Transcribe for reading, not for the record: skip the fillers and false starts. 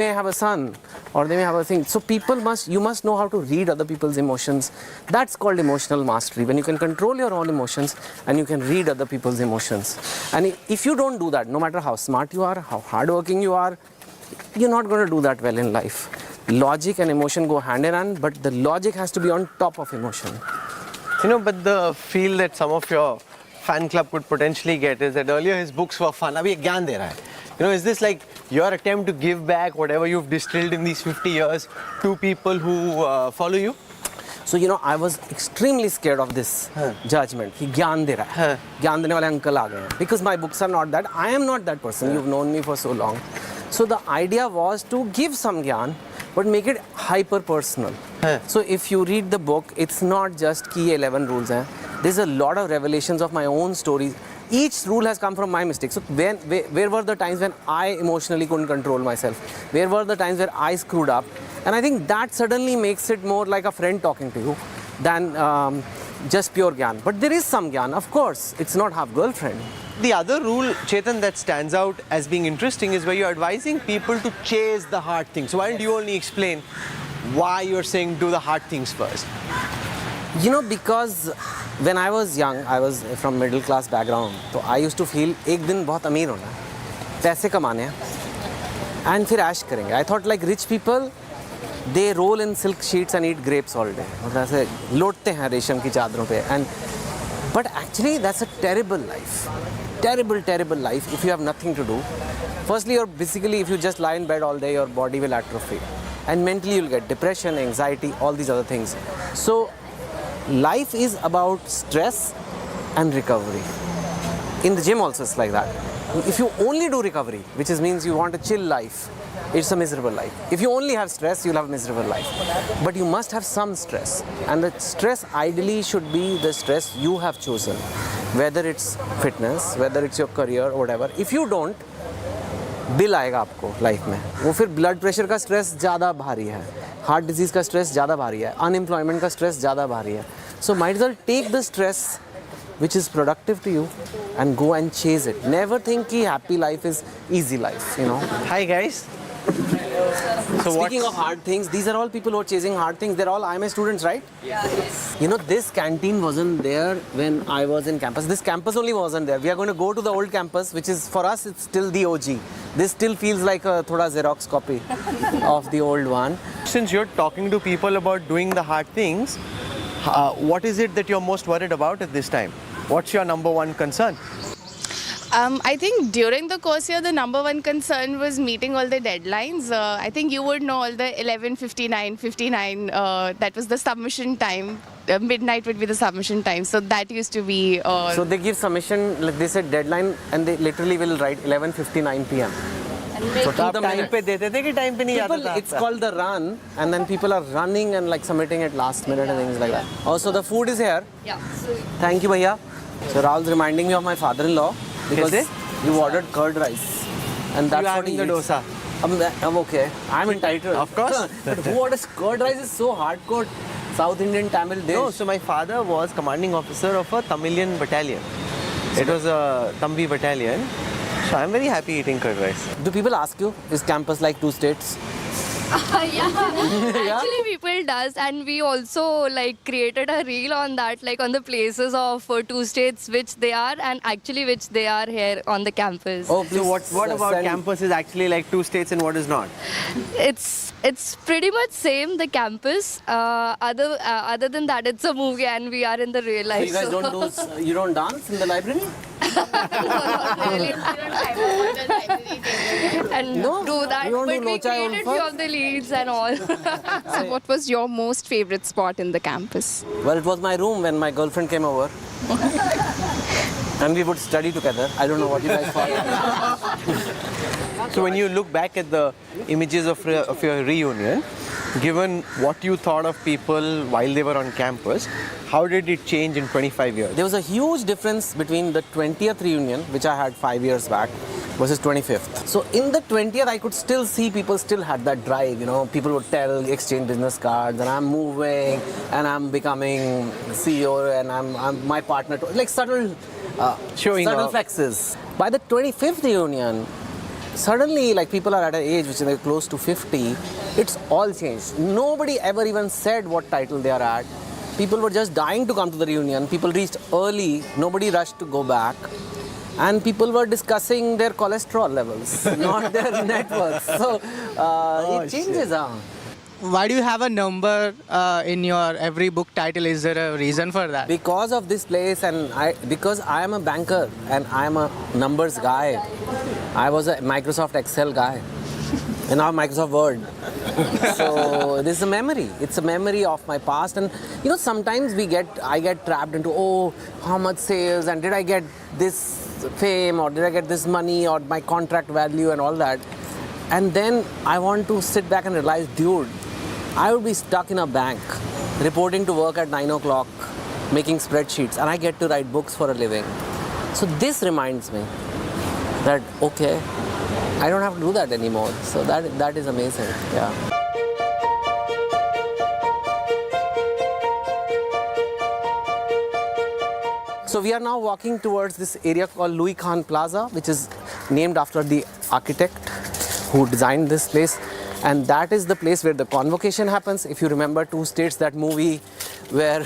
may have a son or they may have a thing. So you must know how to read other people's emotions. That's called emotional mastery, when you can control your own emotions and you can read other people's emotions. And if you don't do that, no matter how smart you are, how hardworking you are, you're not going to do that well in life. Logic and emotion go hand in hand, but the logic has to be on top of emotion. But the feel that some of your fan club could potentially get is that earlier his books were fun. Abhi gyan de raha hai. Is this like your attempt to give back whatever you've distilled in these 50 years to people who follow you? So, I was extremely scared of this judgment. He gyan de raha hai. Gyan dene wale uncle aa gaye hain. Because my books are not that. I am not that person. You've known me for so long. So the idea was to give some gyan, but make it hyper personal. So if you read the book, it's not just key 11 rules. There's a lot of revelations of my own stories. Each rule has come from my mistakes. So where were the times when I emotionally couldn't control myself? Where were the times where I screwed up? And I think that suddenly makes it more like a friend talking to you than just pure gyan. But there is some gyan, of course. It's not half girlfriend. The other rule, Chetan, that stands out as being interesting is where you're advising people to chase the hard things. So why don't you only explain why you're saying do the hard things first? Because when I was young, I was from middle class background. So I used to feel एक दिन बहुत अमीर होना है, पैसे कमाने हैं, and फिर ऐश करेंगे. I thought like rich people, they roll in silk sheets and eat grapes all day. मतलब ऐसे लोटते हैं रेशम की चादरों पे. But actually that's a terrible life. Terrible life if you have nothing to do. Firstly, if you just lie in bed all day, your body will atrophy. And mentally you'll get depression, anxiety, all these other things. So life is about stress and recovery. In the gym also it's like that. If you only do recovery, which means you want a chill life, it's a miserable life. If you only have stress, you'll have a miserable life. But you must have some stress. And the stress ideally should be the stress you have chosen. Whether it's fitness, whether it's your career or whatever. If you don't, bill आएगा आपको life में. वो फिर blood pressure का stress ज़्यादा भारी है, heart disease का स्ट्रेस ज़्यादा भारी है, अनएम्प्लॉयमेंट का स्ट्रेस ज़्यादा भारी है. So might as well take the stress which is productive to you and go and chase it. Never think कि happy life is easy life, Hi guys. So speaking of hard things, these are all people who are chasing hard things. They're all IMA students, right? Yes. This canteen wasn't there when I was in campus. This campus only wasn't there. We are going to go to the old campus, which is, for us, it's still the OG. This still feels like a thoda Xerox copy of the old one. Since you're talking to people about doing the hard things, what is it that you're most worried about at this time? What's your number one concern? I think during the course year, the number one concern was meeting all the deadlines. I think you would know all the 11:59, that was the submission time. Midnight would be the submission time. So that used to be... So they give submission, like they said deadline, and they literally will write 11:59 p.m. So time pe dete the ki time pe nahi aata tha? It's called the run, and then people are running and like submitting it last minute and things like that. Also, the food is here. Yeah. Thank you, bhaiya. So Rahul's reminding me of my father-in-law. Because you ordered curd rice, and that's what he the eats. dosa. I'm okay. I'm entitled. Of course. But who orders curd rice is so hardcore South Indian Tamil dish. No, so my father was commanding officer of a Tamilian battalion. It was a Tambi battalion. So I'm very happy eating curd rice. Do people ask you, is campus like two states? Actually people does, and we also created a reel on that, on the places of two states which they are and actually which they are here on the campus. Oh, so what about campus is actually like two states and what is not? It's pretty much same, the campus. Other than that, it's a movie and we are in the real life. So you guys you don't dance in the library? And do that, but we created few of the leads and all. So what was your most favorite spot in the campus? Well, it was my room when my girlfriend came over. And we would study together. I don't know what you guys thought. So when you look back at the images of your reunion, given what you thought of people while they were on campus, how did it change in 25 years? There was a huge difference between the 20th reunion, which I had 5 years back, versus 25th. So in the 20th, I could still see people still had that drive, people would exchange business cards, and I'm moving, and I'm becoming CEO, and I'm my partner, like subtle showing subtle off. flexes. By the 25th reunion, suddenly, like, people are at an age which is like close to 50, it's all changed. Nobody ever even said what title they are at. People were just dying to come to the reunion. People reached early. Nobody rushed to go back. And people were discussing their cholesterol levels, not their net worth. So it changes. Why do you have a number in your every book title? Is there a reason for that? Because of this place, and because I am a banker and I am a numbers guy. I was a Microsoft Excel guy, and now Microsoft Word. So this is a memory. It's a memory of my past, and you know, sometimes I get trapped into, oh, how much sales, and did I get this fame, or did I get this money, or my contract value, and all that. And then I want to sit back and realize, dude, I would be stuck in a bank, reporting to work at 9 o'clock, making spreadsheets, and I get to write books for a living. So this reminds me that, okay, I don't have to do that anymore. So that is amazing. Yeah. So we are now walking towards this area called Louis Khan Plaza, which is named after the architect who designed this place. And that is the place where the convocation happens. If you remember Two States, that movie where